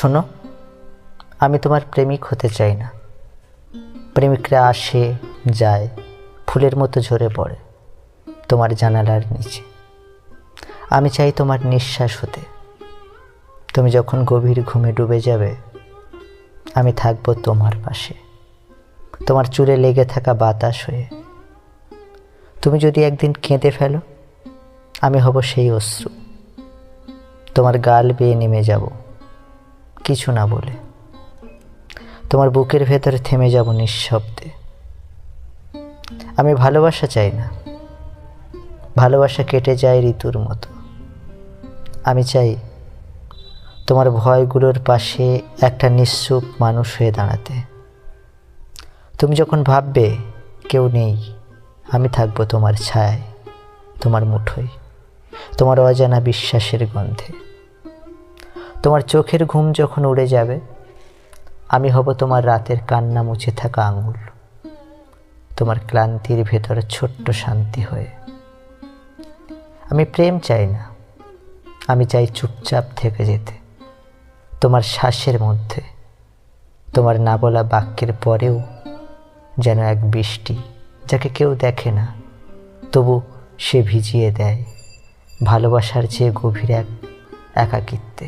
শোনো, আমি তোমার প্রেমিক হতে চাই না। প্রেমিকরা আসে যায়, ফুলের মতো ঝরে পড়ে তোমার জানালার নিচে। আমি চাই তোমার নিঃশ্বাস হতে। তুমি যখন গভীর ঘুমে ডুবে যাবে, আমি থাকবো তোমার পাশে, তোমার চুলে লেগে থাকা বাতাস হয়ে। তুমি যদি একদিন কেঁদে ফেলো, আমি হব সেই অশ্রু, তোমার গাল বেয়ে নেমে যাব কিছু না বলে। তোমার বুকের ভেতরে থেমে যাব নিঃশব্দে। আমি ভালোবাসা চাই না, ভালোবাসা কেটে যায় ঋতুর মতো। আমি চাই তোমার ভয়গুলোর পাশে একটা নিশ্চুপ মানুষ হয়ে দাঁড়াতে। তুমি যখন ভাববে কেউ নেই, আমি থাকবো তোমার ছায়ায়, তোমার মুঠোয়, তোমার অজানা বিশ্বাসের গন্ধে। তোমার চোখের ঘুম যখন উড়ে যাবে, আমি হব তোমার রাতের কান্না মুছে থাকা আঙুল, তোমার ক্লান্তির ভেতরে ছোট্ট শান্তি হয়ে। আমি প্রেম চাই না, আমি চাই চুপচাপ থেকে যেতে তোমার শ্বাসের মধ্যে, তোমার না বলা বাক্যের পরেও যেন এক বৃষ্টি, যাকে কেউ দেখে না, তবু সে ভিজিয়ে দেয় ভালোবাসার চেয়ে গভীর এক একাকিত্বে।